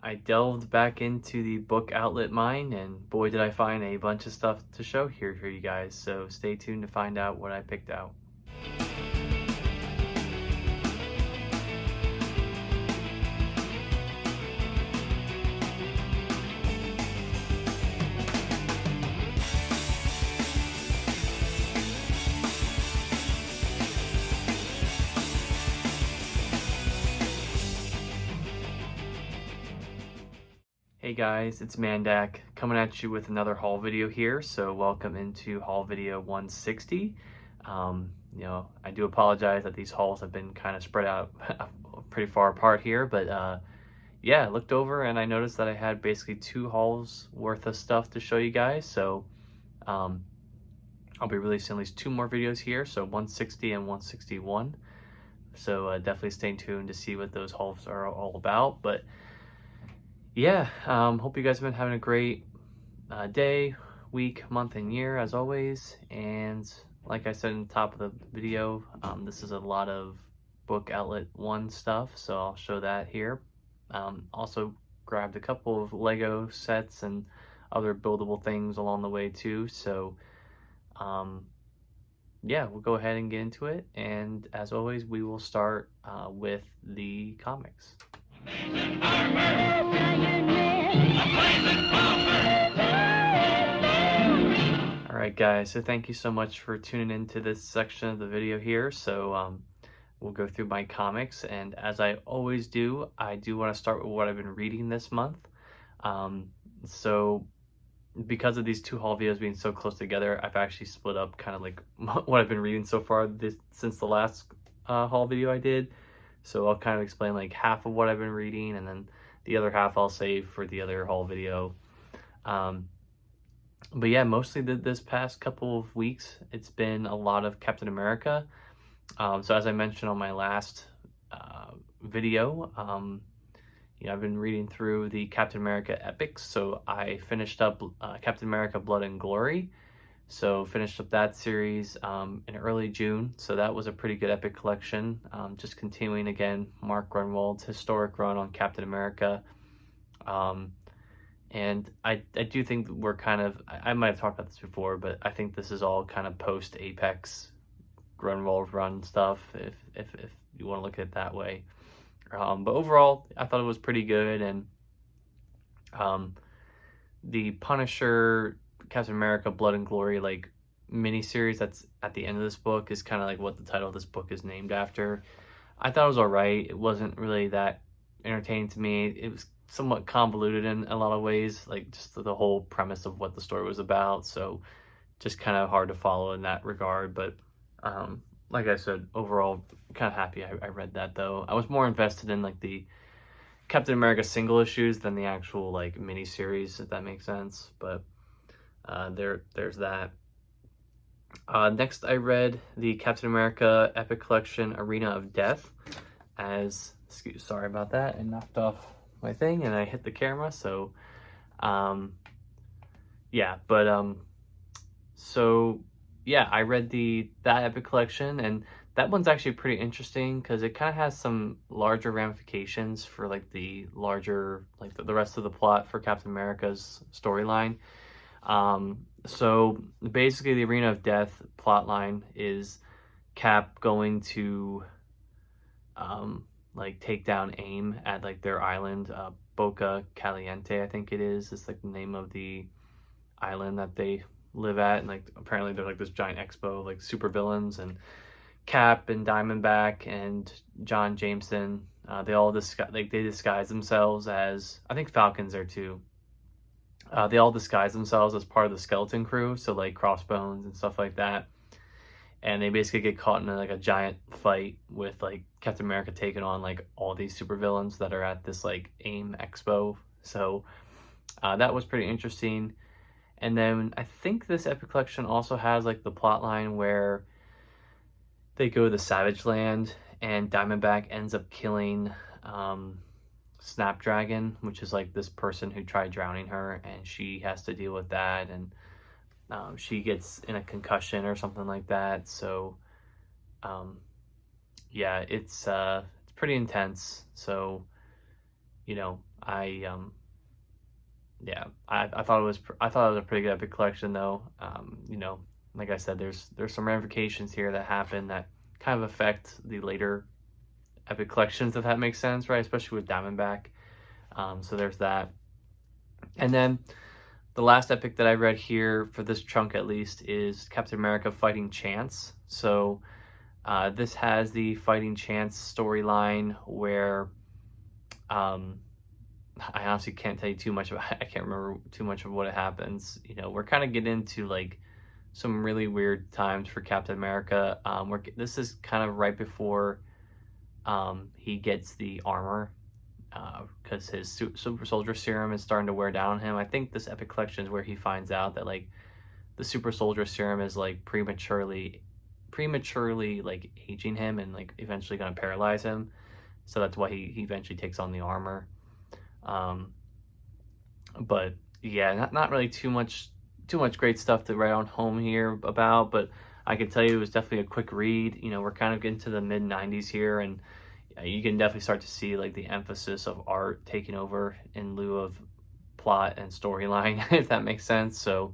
I delved back into the book outlet mine, and boy did I find a bunch of stuff to show here for you guys, so stay tuned to find out what I picked out. Hey guys, it's Mandak coming at you with another haul video here. So welcome into haul video 160. I do apologize that these hauls have been kind of spread out pretty far apart here, but yeah, I looked over and I noticed that I had basically 2 hauls worth of stuff to show you guys. So um, I'll be releasing at least 2 more videos here, so 160 and 161. So definitely stay tuned to see what those hauls are all about. But yeah, hope you guys have been having a great day, week, month, and year as always. And like I said in the top of the video, this is a lot of book outlet 1 stuff, so I'll show that here. Also grabbed a couple of Lego sets and other buildable things along the way too. So yeah, we'll go ahead and get into it. And as always, we will start with the comics. Alright guys, so thank you so much for tuning into this section of the video here. So we'll go through my comics, and as I always do, I do want to start with what I've been reading this month. So because of these 2 haul videos being so close together, I've actually split up kind of like what I've been reading so far since the last haul video I did. So I'll kind of explain like half of what I've been reading, and then the other half I'll save for the other haul video. But yeah, mostly this past couple of weeks, it's been a lot of Captain America. So as I mentioned on my last video, I've been reading through the Captain America epics. So I finished up Captain America Blood and Glory. So finished up that series in early June. So that was a pretty good epic collection. Just continuing again, Mark Grunwald's historic run on Captain America. And I do think we're kind of, I might have talked about this before, but I think this is all kind of post-Apex Grunwald run stuff, if you want to look at it that way. But overall, I thought it was pretty good. And the Punisher Captain America Blood and Glory like miniseries that's at the end of this book is kind of like what the title of this book is named after. I thought it was alright. It wasn't really that entertaining to me. It was somewhat convoluted in a lot of ways, like just the whole premise of what the story was about, so just kind of hard to follow in that regard. But like I said, overall kind of happy I read that, though. I was more invested in like the Captain America single issues than the actual like mini series, if that makes sense. But there's that. Next I read the Captain America Epic Collection Arena of Death. Sorry about that, I knocked off my thing and I hit the camera. So yeah, but so yeah, I read that epic collection, and that one's actually pretty interesting because it kind of has some larger ramifications for like the larger, like the rest of the plot for Captain America's storyline. So basically the Arena of Death plotline is Cap going to like take down AIM at like their island, Boca Caliente, I think it is. It's like the name of the island that they live at, and like apparently they're like this giant expo, like super villains, and Cap and Diamondback and John Jameson, they all disguise themselves as, I think Falcon's there too. They all disguise themselves as part of the Skeleton Crew, so like Crossbones and stuff like that. And they basically get caught in like a giant fight with like Captain America taking on like all these supervillains that are at this like AIM Expo. So that was pretty interesting. And then I think this epic collection also has like the plot line where they go to the Savage Land and Diamondback ends up killing Snapdragon, which is like this person who tried drowning her, and she has to deal with that, and she gets in a concussion or something like that. So yeah, it's pretty intense. So Yeah, I thought it was a pretty good epic collection though. You know, like I said, there's some ramifications here that happen that kind of affect the later epic collections, if that makes sense, right? Especially with Diamondback. So there's that. And then the last epic that I read here for this chunk at least is Captain America Fighting Chance. So this has the Fighting Chance storyline where I honestly can't tell you too much about it. I can't remember too much of what it happens. You know, we're kind of getting into like some really weird times for Captain America. This is kind of right before he gets the armor because his super soldier serum is starting to wear down on him. I think this epic collection is where he finds out that like the super soldier serum is like prematurely like aging him and like eventually going to paralyze him. So that's why he eventually takes on the armor. But yeah, not really too much great stuff to write on home here about, but I can tell you it was definitely a quick read. You know, we're kind of getting to the mid 90s here, and you can definitely start to see like the emphasis of art taking over in lieu of plot and storyline, if that makes sense. So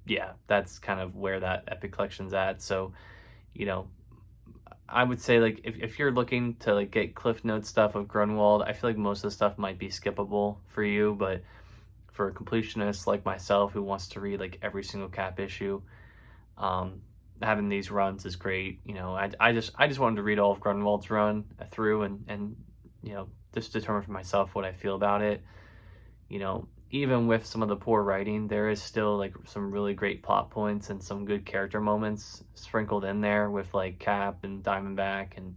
yeah, that's kind of where that epic collection's at. So, you know, I would say like if you're looking to like get Cliff Note stuff of Grunwald, I feel like most of the stuff might be skippable for you, but for a completionist like myself who wants to read like every single Cap issue, having these runs is great. You know, I just wanted to read all of Grunwald's run through and you know, just determine for myself what I feel about it. You know, even with some of the poor writing, there is still like some really great plot points and some good character moments sprinkled in there with like Cap and Diamondback and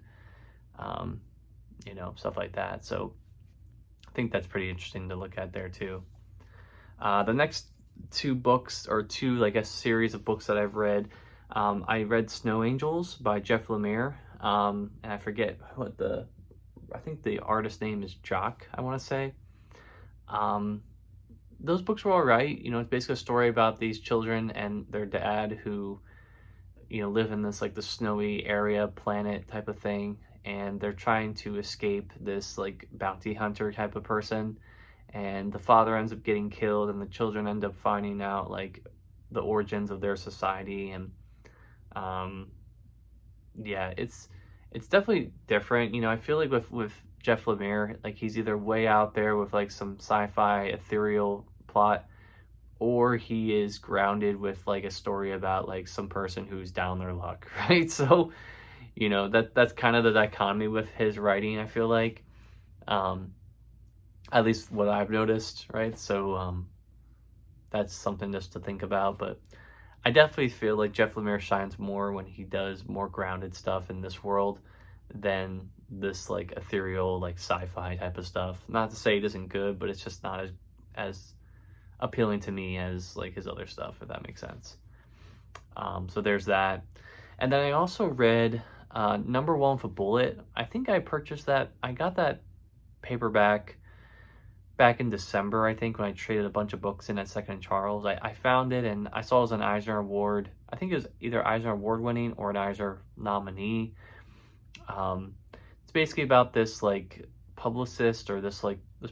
you know, stuff like that. So I think that's pretty interesting to look at there too. The next two books, or two like a series of books that I've read, I read Snow Angels by Jeff Lemire, and I forget what I think the artist name is Jock, I want to say. Those books were all right. You know, it's basically a story about these children and their dad who, you know, live in this like the snowy area planet type of thing, and they're trying to escape this like bounty hunter type of person, and the father ends up getting killed and the children end up finding out like the origins of their society. And yeah, it's definitely different. You know, I feel like with Jeff Lemire, like he's either way out there with like some sci-fi ethereal plot, or he is grounded with like a story about like some person who's down their luck, right? So, you know, that's kind of the dichotomy with his writing, I feel like. At least what I've noticed, right? So that's something just to think about. But I definitely feel like Jeff Lemire shines more when he does more grounded stuff in this world than this like ethereal like sci-fi type of stuff. Not to say it isn't good, but it's just not as appealing to me as like his other stuff, if that makes sense. So there's that. And then I also read Number One for Bullet. I think I purchased that. I got that paperback back in December, I think, when I traded a bunch of books in at Second Charles. I found it and I saw it was an Eisner Award. I think it was either Eisner Award winning or an Eisner nominee. It's basically about this like publicist, or this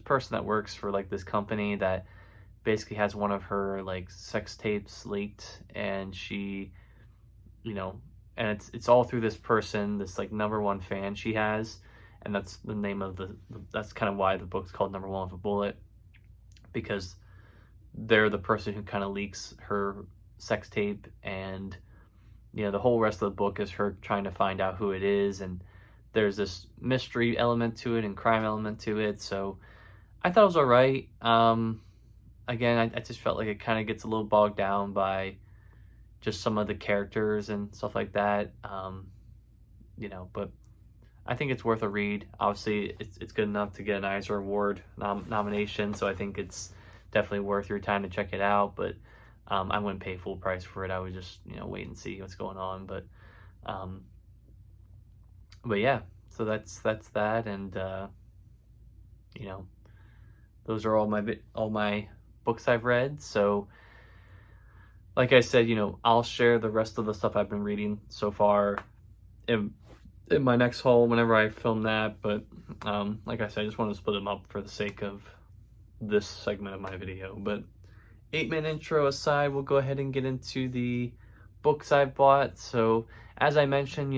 person that works for like this company that basically has one of her like sex tapes leaked, and she, you know, and it's all through this person, this like number one fan she has, and that's the name of that's kind of why the book's called Number One for Bullet, because they're the person who kind of leaks her sex tape, and you know, the whole rest of the book is her trying to find out who it is, and there's this mystery element to it and crime element to it. So I thought it was all right. Again, I just felt like it kind of gets a little bogged down by just some of the characters and stuff like that. You know, but I think it's worth a read. Obviously, it's good enough to get an Eisner Award nomination, so I think it's definitely worth your time to check it out. But I wouldn't pay full price for it. I would just, you know, wait and see what's going on. But yeah, so that's that, and you know, those are all my books I've read. So like I said, you know, I'll share the rest of the stuff I've been reading so far in in my next haul whenever I film that, but like I said, I just want to split them up for the sake of this segment of my video. But 8-minute intro aside, we'll go ahead and get into the books I've bought. So as I mentioned,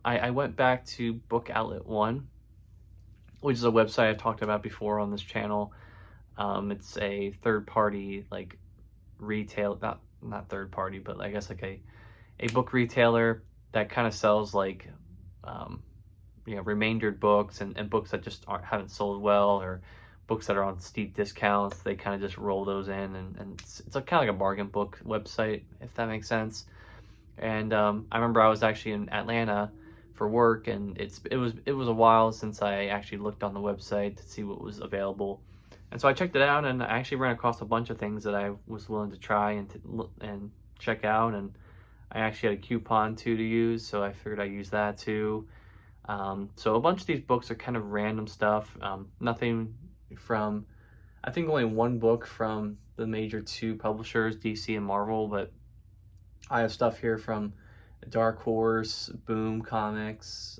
I went back to Book Outlet One, which is a website I've talked about before on this channel. It's a third-party, like, retail, not third-party, but I guess like a book retailer that kind of sells like remaindered books and books that just haven't sold well, or books that are on steep discounts. They kind of just roll those in, and it's kind of like a bargain book website, if that makes sense. And I remember I was actually in Atlanta for work, and it was a while since I actually looked on the website to see what was available. And so I checked it out, and I actually ran across a bunch of things that I was willing to try and check out. And I actually had a coupon to use, so I figured I'd use that too. So a bunch of these books are kind of random stuff. Nothing from, I think only one book from the major two publishers, DC and Marvel, but I have stuff here from Dark Horse, Boom Comics,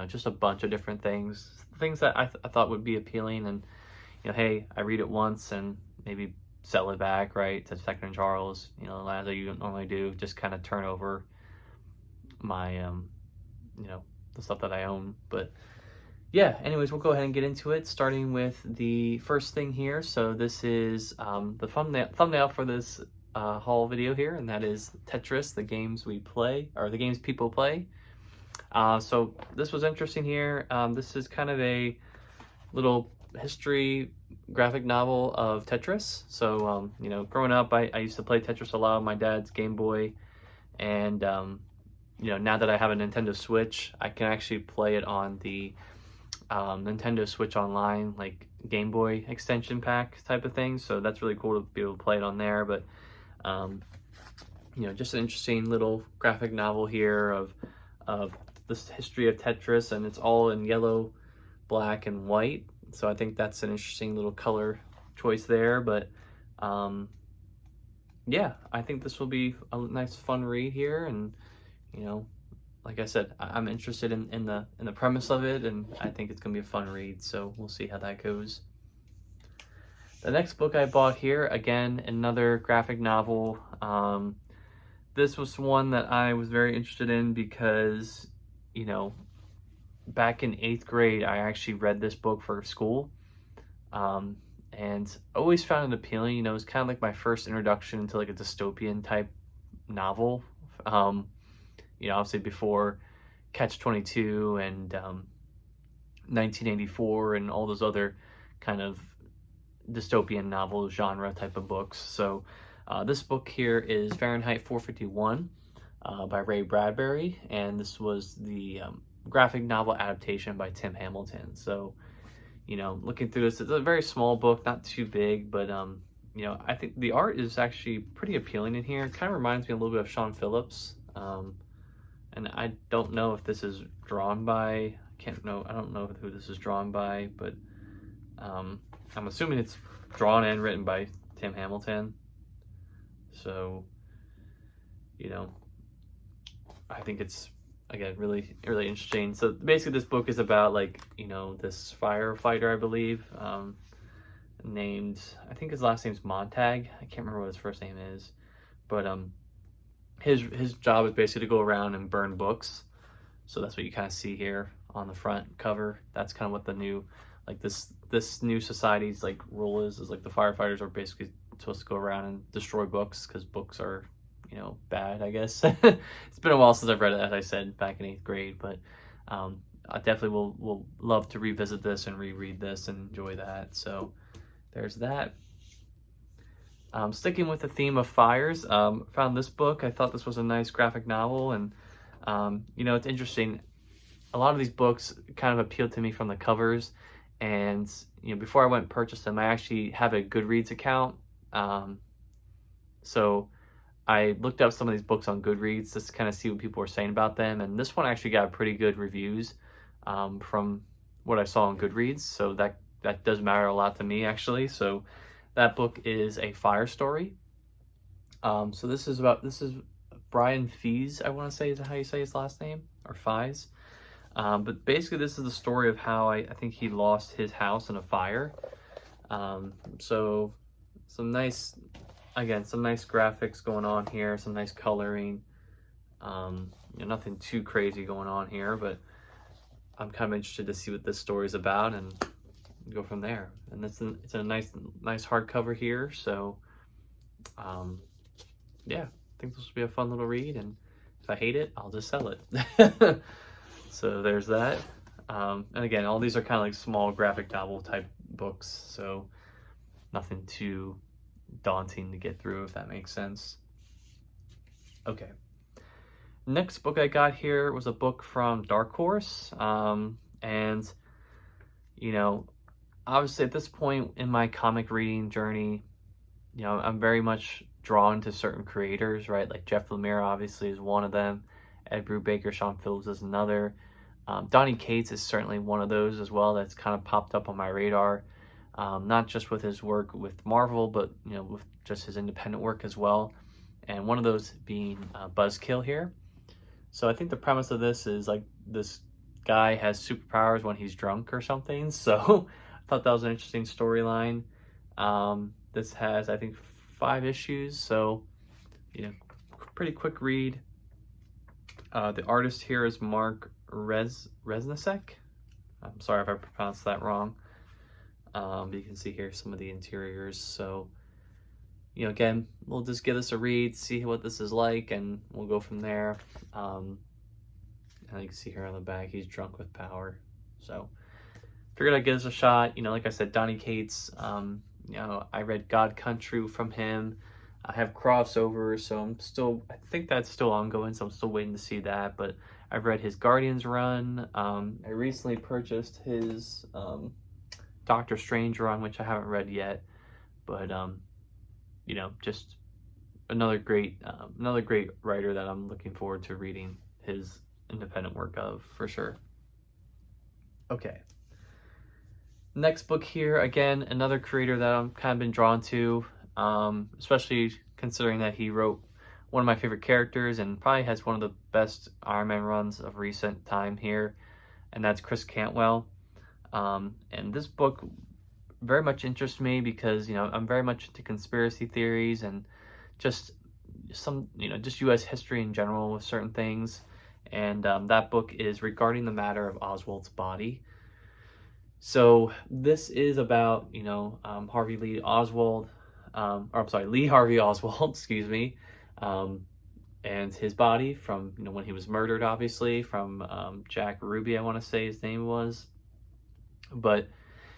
just a bunch of different things that I thought would be appealing. And hey, I read it once and maybe sell it back, right, to Second & Charles, as I normally do, just kind of turn over my, the stuff that I own. But yeah, anyways, we'll go ahead and get into it, starting with the first thing here. So this is the thumbnail for this haul video here, and that is Tetris, the games we play, or the games people play. So this was interesting here. This is kind of a little history graphic novel of Tetris. So growing up, I used to play Tetris a lot on my dad's Game Boy, and now that I have a Nintendo Switch, I can actually play it on the Nintendo Switch Online, like Game Boy extension pack type of thing. So that's really cool to be able to play it on there. But just an interesting little graphic novel here of this history of Tetris, and it's all in yellow, black, and white. So I think that's an interesting little color choice there. But yeah, I think this will be a nice fun read here. And like I said, I'm interested in the premise of it, and I think it's gonna be a fun read. So we'll see how that goes. The next book I bought here, again, another graphic novel. This was one that I was very interested in because back in 8th grade, I actually read this book for school, and always found it appealing. It was kind of like my first introduction into like a dystopian type novel. Obviously before Catch-22 and 1984 and all those other kind of dystopian novel genre type of books. So this book here is Fahrenheit 451 by Ray Bradbury, and this was the graphic novel adaptation by Tim Hamilton. So looking through this, it's a very small book, not too big, but I think the art is actually pretty appealing in here. It kind of reminds me a little bit of Sean Phillips, and I don't know if this is drawn by, I don't know who this is drawn by, but I'm assuming it's drawn and written by Tim Hamilton. So I think it's, again, really, really interesting. So basically this book is about this firefighter, I believe, named, I think his last name's Montag. I can't remember what his first name is, but his job is basically to go around and burn books. So that's what you kind of see here on the front cover. That's kind of what the new, this new society's role is like the firefighters are basically supposed to go around and destroy books, because books are bad, I guess. It's been a while since I've read it, as I said, back in 8th grade, but I definitely will love to revisit this and reread this and enjoy that. So there's that. Sticking with the theme of fires, found this book. I thought this was a nice graphic novel, and it's interesting. A lot of these books kind of appealed to me from the covers, and before I went and purchased them, I actually have a Goodreads account. So I looked up some of these books on Goodreads just to kind of see what people were saying about them, and this one actually got pretty good reviews from what I saw on Goodreads, so that does matter a lot to me, actually. So that book is A Fire Story. So this is Brian Fees, I want to say, is how you say his last name, or Fies. But basically this is the story of how I think he lost his house in a fire. So some nice, again, some nice graphics going on here, some nice coloring. Nothing too crazy going on here, but I'm kind of interested to see what this story is about and go from there. And it's a nice hardcover here, so yeah, I think this will be a fun little read, and if I hate it, I'll just sell it. So there's that. And again, all these are kind of like small graphic novel type books, so nothing too daunting to get through, if that makes sense. Okay. Next book I got here was a book from Dark Horse. And, you know, obviously at this point in my comic reading journey, you know, I'm very much drawn to certain creators, right? Like Jeff Lemire obviously is one of them. Ed Brubaker, Sean Phillips is another. Donny Cates is certainly one of those as well that's kind of popped up on my radar. Not just with his work with Marvel, but, you know, with just his independent work as well. And one of those being Buzzkill here. So I think the premise of this is like this guy has superpowers when he's drunk or something. So I thought that was an interesting storyline. This has, I think, 5 issues. So, you know, pretty quick read. The artist here is Mark Resnicek. I'm sorry if I pronounced that wrong. But you can see here some of the interiors. So, you know, again, we'll just give this a read, see what this is like, and we'll go from there. And you can see here on the back, he's drunk with power. So, figured I'd give this a shot. You know, like I said, Donny Cates, you know, I read God Country from him. I have crossovers, so I think that's still ongoing, so I'm still waiting to see that. But I've read his Guardians run. I recently purchased his Doctor Strange run, which I haven't read yet. But, you know, just another great writer that I'm looking forward to reading his independent work of, for sure. Okay. Next book here, again, another creator that I'm kind of been drawn to, especially considering that he wrote one of my favorite characters and probably has one of the best Iron Man runs of recent time here, and that's Chris Cantwell. And this book very much interests me because, you know, I'm very much into conspiracy theories and just some, you know, just U.S. history in general with certain things. And that book is Regarding the Matter of Oswald's Body. So this is about, you know, Lee Harvey Oswald, excuse me, and his body from, you know, when he was murdered, obviously, from Jack Ruby, I want to say his name was. But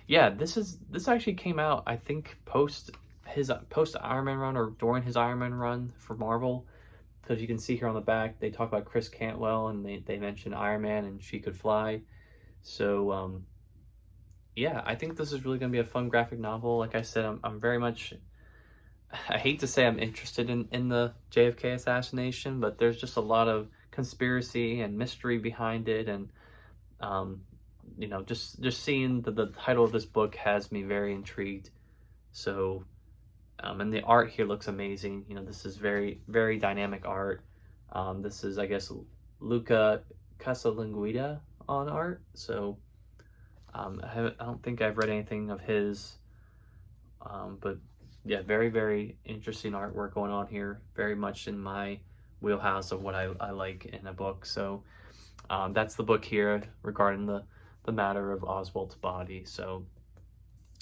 yeah, this actually came out, I think, post Iron Man run or during his Iron Man run for Marvel, because you can see here on the back they talk about Chris Cantwell and they mention Iron Man and She Could Fly. So yeah, I think this is really going to be a fun graphic novel. Like I said, I'm very much, I hate to say I'm interested in the JFK assassination, but there's just a lot of conspiracy and mystery behind it. And, you know, just seeing the title of this book has me very intrigued. So, and the art here looks amazing. You know, this is very, very dynamic art. This is, I guess, Luca Casalanguida on art. So, I don't think I've read anything of his, but yeah, very, very interesting artwork going on here. Very much in my wheelhouse of what I like in a book. So that's the book here regarding the matter of Oswald's body. So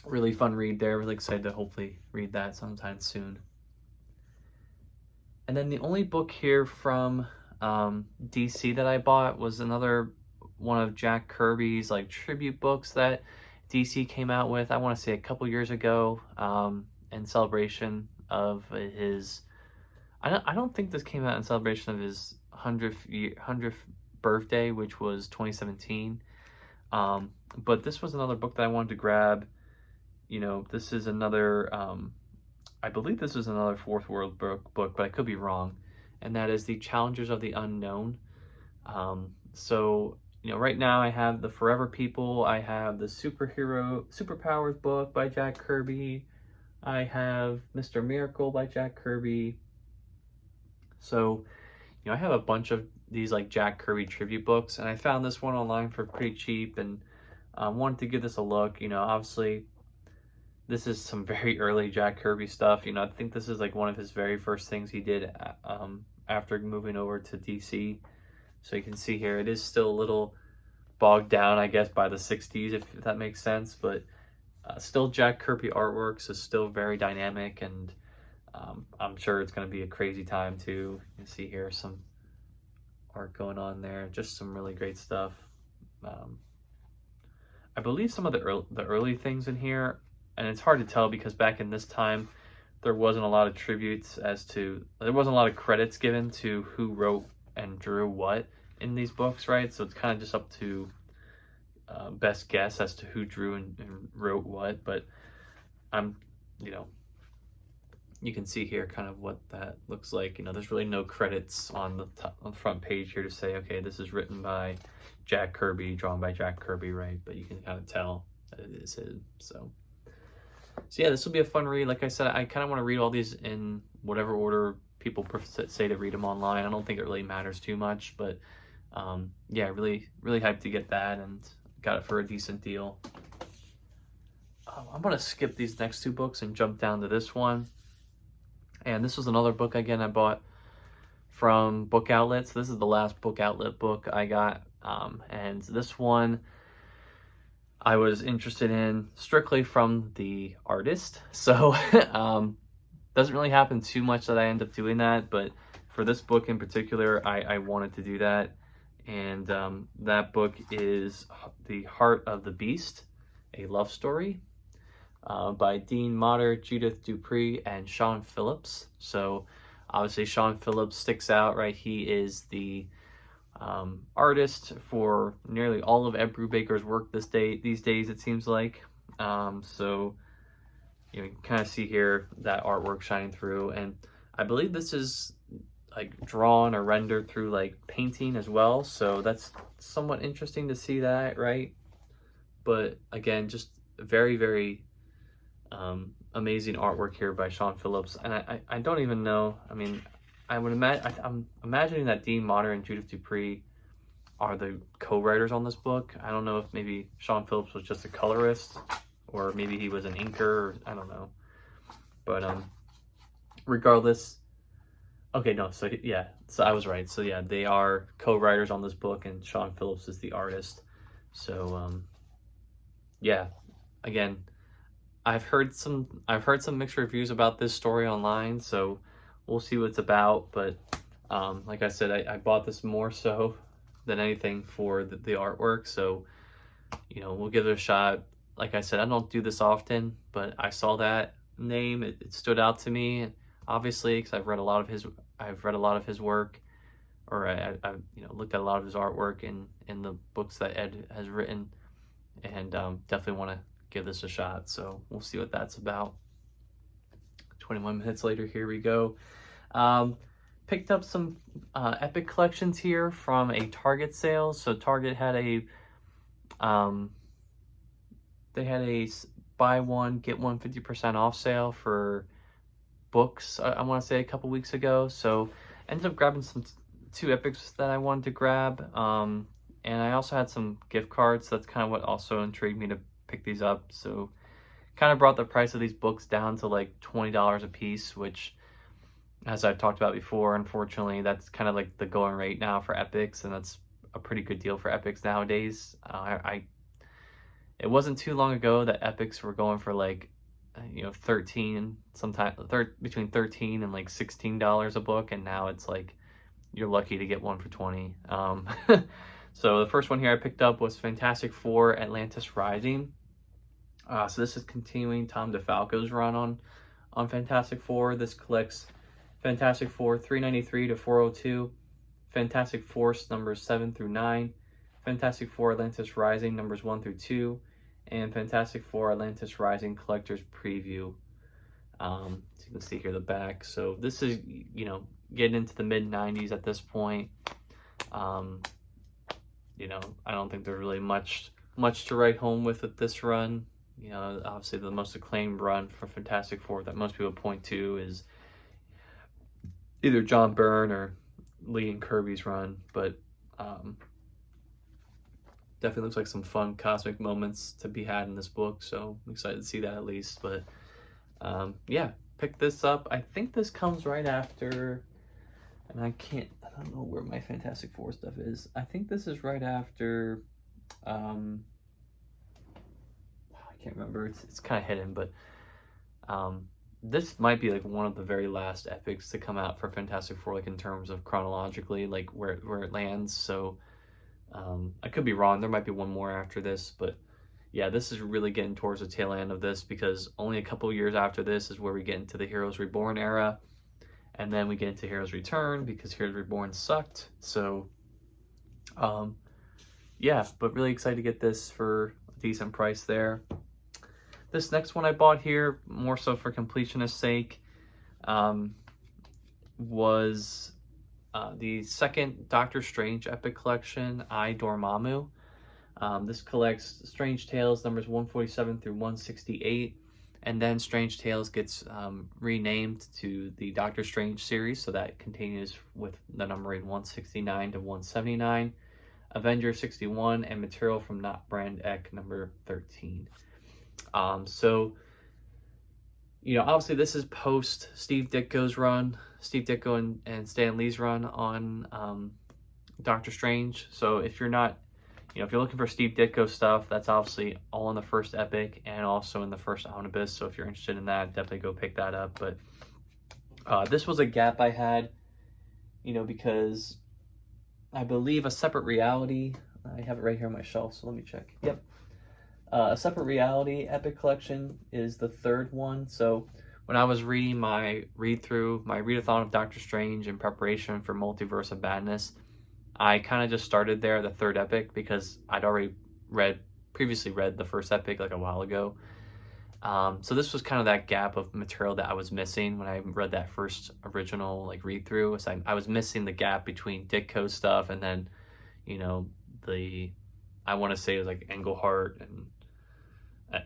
really fun read there. Really excited to hopefully read that sometime soon. And then the only book here from DC that I bought was another one of Jack Kirby's like tribute books that DC came out with, I want to say a couple years ago, in celebration of his, I don't think this came out in celebration of his 100th birthday, which was 2017. But this was another book that I wanted to grab. You know, this is another, I believe this is another Fourth World book, but I could be wrong. And that is The Challengers of the Unknown. So, you know, right now I have The Forever People, I have the Superpowers book by Jack Kirby, I have Mr. Miracle by Jack Kirby. So, you know, I have a bunch of these like Jack Kirby tribute books, and I found this one online for pretty cheap, and wanted to give this a look. You know, obviously this is some very early Jack Kirby stuff. You know, I think this is like one of his very first things he did after moving over to DC. So you can see here, it is still a little bogged down, I guess, by the 60s, if that makes sense, but still Jack Kirby artwork, so still very dynamic, and I'm sure it's going to be a crazy time too. You can see here some art going on there, just some really great stuff. I believe some of the early things in here, and it's hard to tell because back in this time there wasn't a lot of tributes there wasn't a lot of credits given to who wrote and drew what in these books, right? So it's kind of just up to best guess as to who drew and wrote what, but you know, you can see here kind of what that looks like. You know, there's really no credits on the front page here to say, okay, this is written by Jack Kirby, drawn by Jack Kirby, right? But you can kind of tell that it is his. So yeah, this will be a fun read. Like I said, I kind of want to read all these in whatever order people say to read them online. I don't think it really matters too much, but yeah, really hyped to get that, and got it for a decent deal. I'm going to skip these next two books and jump down to this one. And this was another book, again, I bought from Book Outlet. So this is the last Book Outlet book I got. And this one I was interested in strictly from the artist. So doesn't really happen too much that I end up doing that. But for this book in particular, I wanted to do that. And that book is The Heart of the Beast, a love story. By Dean Motter, Judith Dupree, and Sean Phillips. So obviously Sean Phillips sticks out, right? He is the artist for nearly all of Ed Brubaker's work these days, it seems like. So you can kind of see here that artwork shining through, and I believe this is like drawn or rendered through like painting as well. So that's somewhat interesting to see that, right? But again, just very amazing artwork here by Sean Phillips. And I don't even know, I mean, I'm imagining that Dean Motter and Judith Dupree are the co-writers on this book. I don't know if maybe Sean Phillips was just a colorist, or maybe he was an inker, or I don't know. But regardless, okay, no, so yeah, so I was right. So yeah, they are co-writers on this book, and Sean Phillips is the artist. So yeah, again, I've heard some mixed reviews about this story online, so we'll see what it's about. But like I said, I bought this more so than anything for the artwork, so you know, we'll give it a shot. Like I said, I don't do this often, but I saw that name, it stood out to me, obviously, because I've read a lot of his work, or I you know, looked at a lot of his artwork in the books that Ed has written, and definitely want to give this a shot. So we'll see what that's about. 21 minutes later, here we go. Picked up some Epic collections here from a Target sale. So Target had a buy one get one 50% off sale for books, I want to say a couple weeks ago. So ended up grabbing two Epics that I wanted to grab, and I also had some gift cards. So that's kind of what also intrigued me to pick these up. So kind of brought the price of these books down to like $20 a piece, which, as I've talked about before, unfortunately that's kind of like the going rate now for Epics, and that's a pretty good deal for Epics nowadays. It wasn't too long ago that Epics were going for like, you know, between $13 and like $16 a book, and now it's like you're lucky to get one for 20. So the first one here I picked up was Fantastic Four Atlantis Rising. So this is continuing Tom DeFalco's run on Fantastic Four. This collects Fantastic Four 393 to 402, Fantastic Force numbers 7 through 9, Fantastic Four Atlantis Rising numbers 1 through 2, and Fantastic Four Atlantis Rising Collector's Preview. So you can see here the back. So this is, you know, getting into the mid-90s at this point. You know, I don't think there's really much to write home with at this run. You know, obviously the most acclaimed run for Fantastic Four that most people point to is either John Byrne or Lee and Kirby's run, but definitely looks like some fun cosmic moments to be had in this book, so I'm excited to see that at least. But yeah, pick this up. I think this comes right after, and I don't know where my Fantastic Four stuff is. I think this is right after, I can't remember, it's kind of hidden, but this might be like one of the very last epics to come out for Fantastic Four, like in terms of chronologically, like where it lands. So I could be wrong. There might be one more after this, but yeah, this is really getting towards the tail end of this, because only a couple years after this is where we get into the Heroes Reborn era, and then we get into Heroes Return because Heroes Reborn sucked. So yeah, but really excited to get this for a decent price there. This next one I bought here, more so for completionist sake, was the second Doctor Strange Epic Collection, I, Dormammu. This collects Strange Tales numbers 147 through 168, and then Strange Tales gets renamed to the Doctor Strange series, so that continues with the numbering 169 to 179, Avenger 61, and material from Not Brand Ek number 13. So, you know, obviously this is post Steve Ditko's run, Steve Ditko and Stan Lee's run on Doctor Strange. So if you're not, you know, if you're looking for Steve Ditko stuff, that's obviously all in the first epic and also in the first omnibus. So if you're interested in that, definitely go pick that up. But this was a gap I had, you know, because I believe A Separate Reality, I have it right here on my shelf, so let me check. Yep. A Separate Reality Epic Collection is the third one. So when I was reading my read-through, my readathon of Doctor Strange in preparation for Multiverse of Madness, I kind of just started there, the third epic, because I'd already previously read the first epic like a while ago. So this was kind of that gap of material that I was missing when I read that first original like read-through. So I was missing the gap between Ditko stuff and then, you know, I want to say it was like Englehart, and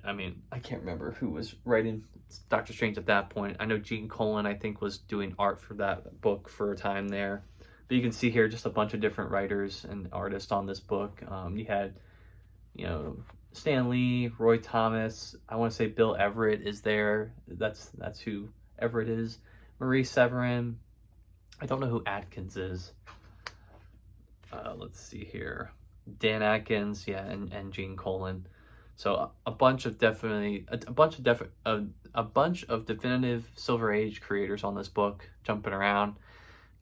I mean, I can't remember who was writing Doctor Strange at that point. I know Gene Colan, I think, was doing art for that book for a time there. But you can see here just a bunch of different writers and artists on this book. You had, you know, Stan Lee, Roy Thomas. I want to say Bill Everett is there. That's who Everett is. Marie Severin. I don't know who Atkins is. Let's see here. Dan Atkins, yeah, and Gene Colan. So a bunch of definitive Silver Age creators on this book jumping around.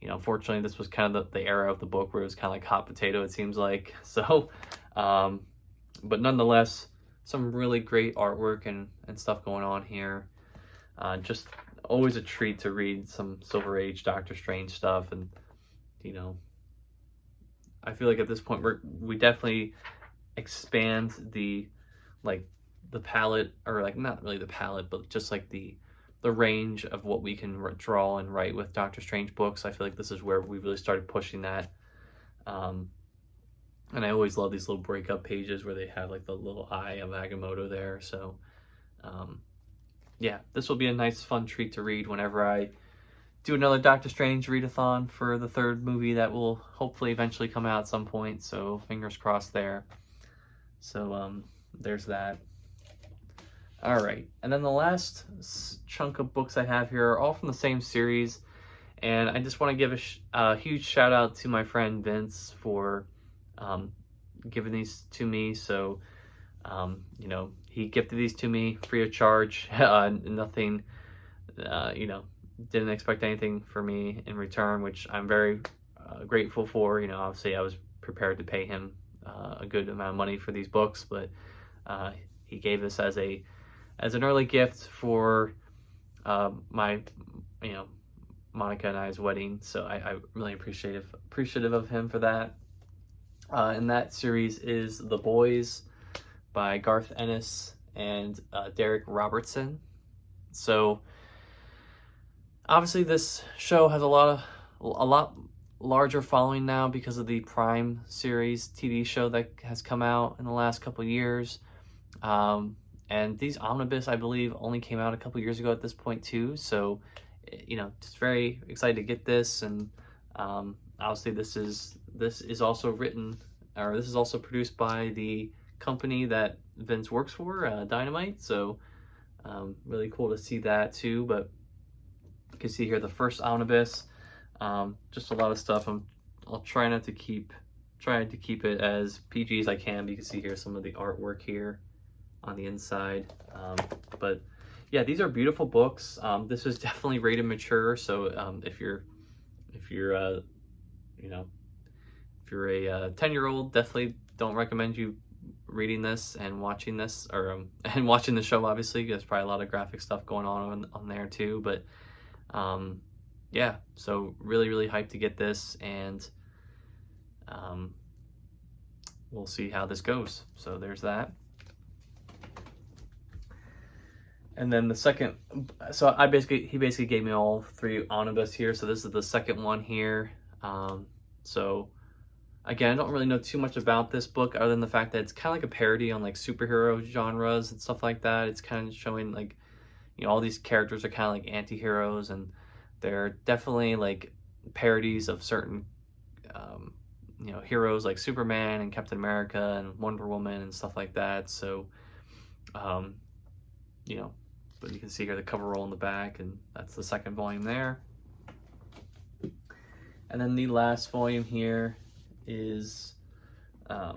You know, unfortunately, this was kind of the era of the book where it was kind of like hot potato, it seems like. So, but nonetheless, some really great artwork and stuff going on here. Just always a treat to read some Silver Age Doctor Strange stuff, and you know, I feel like at this point we definitely expand the palette, or like not really the palette, but just like the range of what we can draw and write with Doctor Strange books. I feel like this is where we really started pushing that. And I always love these little breakup pages where they have like the little eye of Agamotto there. So yeah, this will be a nice fun treat to read whenever I do another Doctor Strange readathon for the third movie that will hopefully eventually come out at some point. So fingers crossed there. So there's that. All right, and then the last chunk of books I have here are all from the same series, and I just want to give a huge shout out to my friend Vince for giving these to me. So, you know, he gifted these to me free of charge. Nothing, you know, didn't expect anything for me in return, which I'm very grateful for. You know, obviously I was prepared to pay him a good amount of money for these books, but he gave this as an early gift for my, you know, Monica and I's wedding. So I really appreciative of him for that. And that series is The Boys by Garth Ennis and Derek Robertson. So obviously this show has a lot larger following now because of the Prime series TV show that has come out in the last couple of years. And these omnibus, I believe, only came out a couple years ago at this point too. So, you know, just very excited to get this, and obviously this is also written, or this is also produced by the company that Vince works for, Dynamite. So really cool to see that too. But you can see here the first omnibus, just a lot of stuff. I'll try not to keep it as PG as I can, but you can see here some of the artwork here on the inside. But yeah, these are beautiful books. This is definitely rated mature, so if you're you know, if you're a 10-year-old, definitely don't recommend you reading this and watching this, or and watching the show. Obviously, there's probably a lot of graphic stuff going on there too. But yeah, so really hyped to get this, and we'll see how this goes. So there's that. And then the second, so he basically gave me all 3 omnibus here. So this is the second one here. So again, I don't really know too much about this book other than the fact that it's kind of like a parody on like superhero genres and stuff like that. It's kind of showing like, you know, all these characters are kind of like anti-heroes, and they're definitely like parodies of certain, you know, heroes like Superman and Captain America and Wonder Woman and stuff like that. So, you know, but you can see here the cover roll in the back, and that's the second volume there. And then the last volume here is, I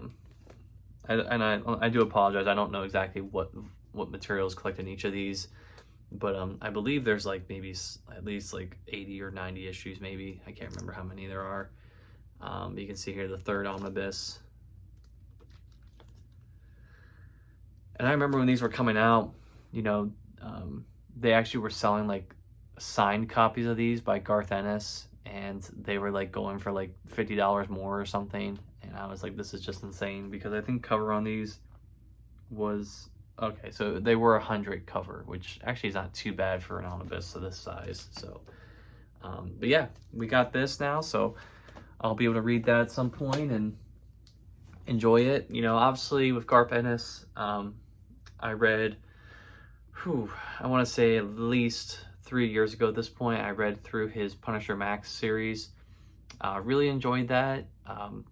do apologize, I don't know exactly what material is collected in each of these, but I believe there's like maybe at least like 80 or 90 issues maybe. I can't remember how many there are. But you can see here the third omnibus. And I remember when these were coming out, you know, they actually were selling like signed copies of these by Garth Ennis, and they were like going for like $50 more or something. And I was like, this is just insane, because I think cover on these was, okay, so they were 100 cover, which actually is not too bad for an omnibus of this size. So, but yeah, we got this now, so I'll be able to read that at some point and enjoy it. You know, obviously with Garth Ennis, I read, I want to say at least 3 years ago at this point, I read through his Punisher Max series. Really enjoyed that.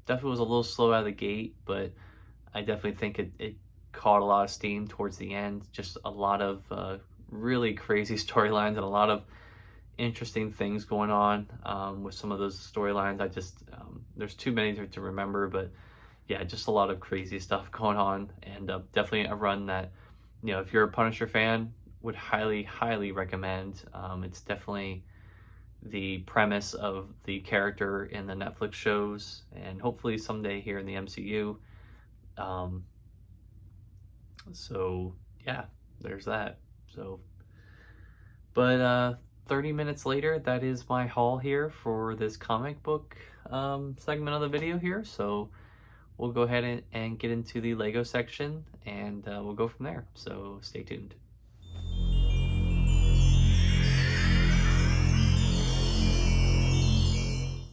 Definitely was a little slow out of the gate, but I definitely think it caught a lot of steam towards the end. Just a lot of really crazy storylines and a lot of interesting things going on with some of those storylines. I just, there's too many to remember, but yeah, just a lot of crazy stuff going on, and definitely a run that, you know, if you're a Punisher fan, would highly recommend. It's definitely the premise of the character in the Netflix shows, and hopefully someday here in the MCU. So yeah, there's that. So, but 30 minutes later, that is my haul here for this comic book segment of the video here. So we'll go ahead and get into the Lego section, and we'll go from there. So stay tuned.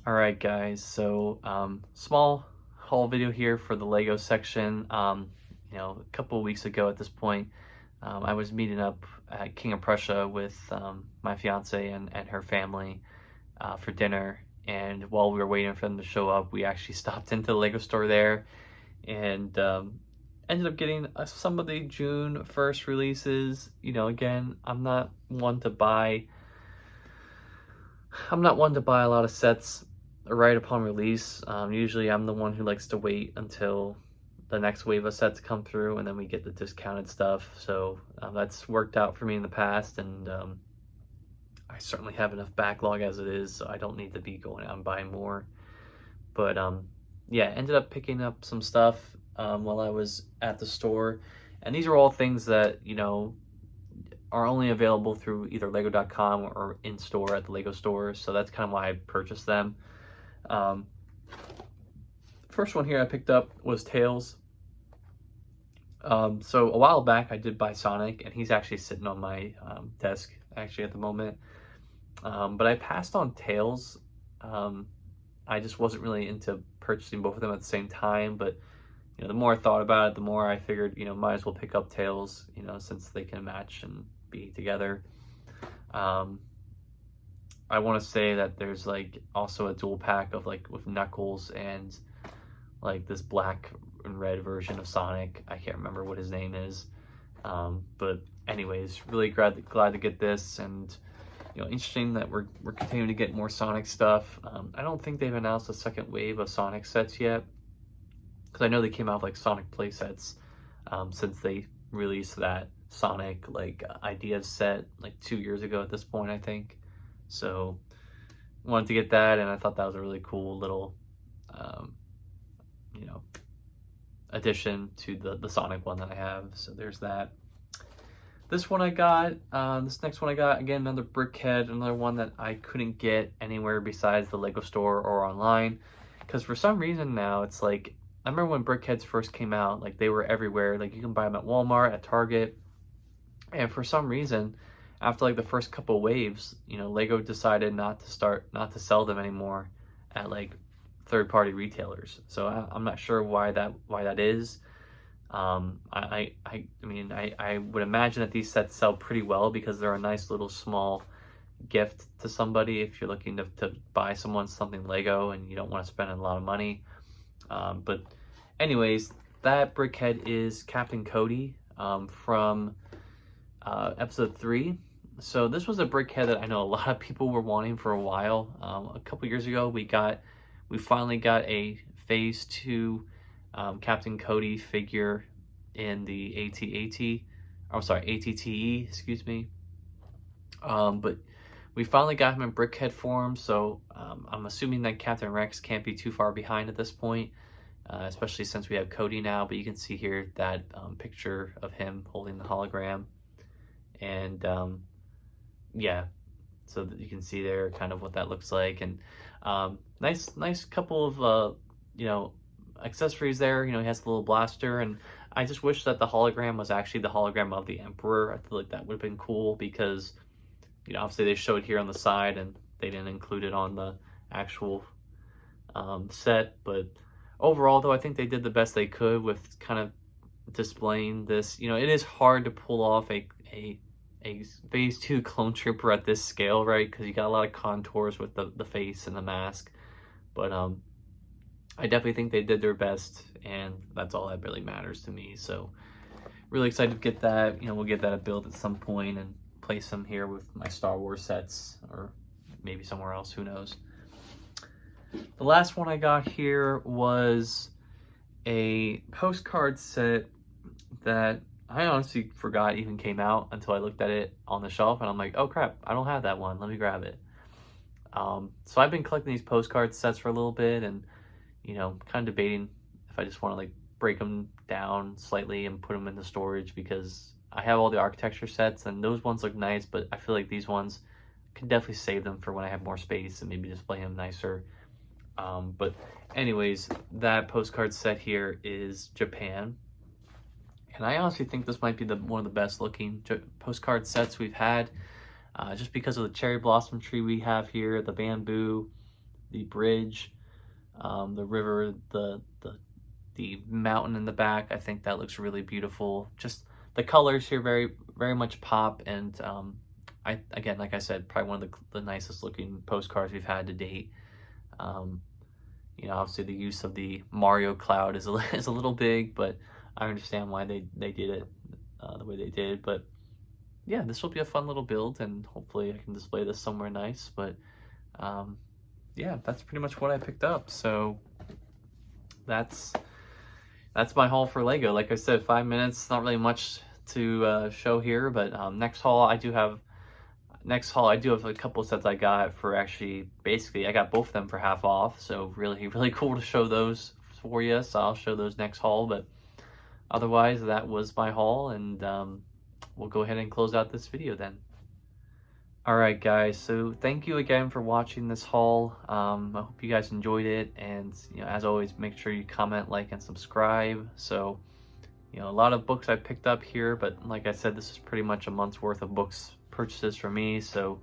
Alright guys, so small haul video here for the Lego section. You know, a couple of weeks ago at this point, I was meeting up at King of Prussia with my fiance and her family for dinner, and while we were waiting for them to show up, we actually stopped into the Lego store there, and ended up getting some of the June 1st releases. You know, again, I'm not one to buy a lot of sets right upon release. Usually I'm the one who likes to wait until the next wave of sets come through, and then we get the discounted stuff. So that's worked out for me in the past, and I certainly have enough backlog as it is, so I don't need to be going out and buying more. But yeah, ended up picking up some stuff while I was at the store, and these are all things that, you know, are only available through either lego.com or in store at the Lego stores, so that's kind of why I purchased them. First one here I picked up was Tails. So a while back I did buy Sonic, and he's actually sitting on my desk actually at the moment. But I passed on Tails. I just wasn't really into purchasing both of them at the same time, but you know, the more I thought about it, the more I figured, you know, might as well pick up Tails, you know, since they can match and be together. I want to say that there's like also a dual pack of like with Knuckles and like this black and red version of Sonic. I can't remember what his name is. But anyways, really glad to get this, and you know, interesting that we're continuing to get more Sonic stuff. I don't think they've announced a second wave of Sonic sets yet, because I know they came out with like Sonic play sets since they released that Sonic like Ideas set like 2 years ago at this point, I think. So wanted to get that, and I thought that was a really cool little you know, addition to the Sonic one that I have. So there's that. This one I got, this next one I got, again, another Brickhead, another one that I couldn't get anywhere besides the Lego store or online. Because for some reason now, it's like, I remember when Brickheads first came out, like they were everywhere. Like you can buy them at Walmart, at Target. And for some reason, after like the first couple waves, you know, Lego decided not to sell them anymore at like third-party retailers. So I'm not sure why that is. I mean, I would imagine that these sets sell pretty well because they're a nice little small gift to somebody if you're looking to buy someone something Lego and you don't want to spend a lot of money. But anyways, that Brickhead is Captain Cody from episode 3. So this was a Brickhead that I know a lot of people were wanting for a while. A couple years ago, we finally got a Phase 2 Captain Cody figure in the ATTE, excuse me. But we finally got him in Brickhead form, so I'm assuming that Captain Rex can't be too far behind at this point, especially since we have Cody now. But you can see here that picture of him holding the hologram, and yeah, so that you can see there kind of what that looks like, and nice couple of you know, accessories there. You know, he has the little blaster, and I just wish that the hologram was actually the hologram of the Emperor. I feel like that would have been cool because, you know, obviously they showed here on the side and they didn't include it on the actual set. But overall, though, I think they did the best they could with kind of displaying this. You know, it is hard to pull off a Phase 2 clone trooper at this scale, right? Because you got a lot of contours with the face and the mask. But I definitely think they did their best, and that's all that really matters to me. So really excited to get that. You know, we'll get that a build at some point and place them here with my Star Wars sets, or maybe somewhere else, who knows. The last one I got here was a postcard set that I honestly forgot even came out until I looked at it on the shelf, and I'm like, oh crap, I don't have that one, let me grab it. So I've been collecting these postcard sets for a little bit, and you know, kind of debating if I just want to like break them down slightly and put them into storage, because I have all the architecture sets and those ones look nice, but I feel like these ones could definitely save them for when I have more space and maybe display them nicer. But anyways, that postcard set here is Japan, and I honestly think this might be one of the best looking postcard sets we've had, just because of the cherry blossom tree we have here, the bamboo, the bridge, the river, the mountain in the back. I think that looks really beautiful. Just the colors here very much pop, and again, like I said, probably one of the nicest looking postcards we've had to date. You know, obviously the use of the Mario cloud is a little big, but I understand why they did it the way they did. But yeah, this will be a fun little build, and hopefully I can display this somewhere nice. But yeah, that's pretty much what I picked up. So that's my haul for Lego. Like I said, 5 minutes, not really much to show here, but next haul I do have a couple of sets I got for, actually basically I got both of them for half off, so really cool to show those for you. So I'll show those next haul, but otherwise that was my haul, and we'll go ahead and close out this video then. Alright guys, so thank you again for watching this haul. I hope you guys enjoyed it, and you know, as always, make sure you comment, like, and subscribe. So, you know, a lot of books I picked up here, but like I said, this is pretty much a month's worth of books purchases for me. So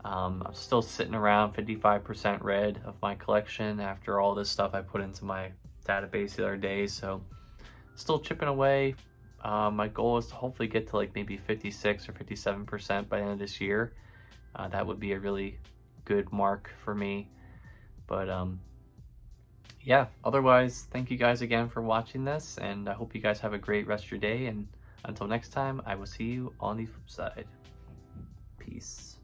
I'm still sitting around 55% read of my collection after all this stuff I put into my database the other day. So still chipping away. My goal is to hopefully get to like maybe 56 or 57% by the end of this year. That would be a really good mark for me. But yeah, otherwise, thank you guys again for watching this, and I hope you guys have a great rest of your day, and until next time, I will see you on the flip side. Peace.